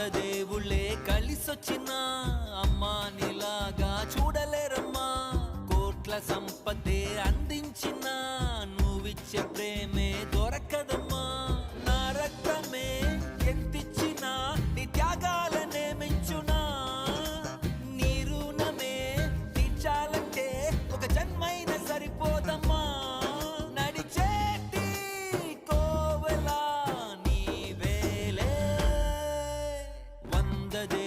దేవుళ్ళే కలిసొచ్చిన అమ్మా నీలాగా చూడలేరమ్మా. కోట్ల సంపదే అందించిన నువ్విచ్చే ప్రేమే దొరకదమ్మా. నా రక్తమే ఎంతిచ్చినా నీ త్యాగాలనే మెంచునా. నీ రుణమే తీర్చాలంటే ఒక జన్మైనా సరిపోదమ్మా. నడిచేటి కోవెలా నీవేలే. 100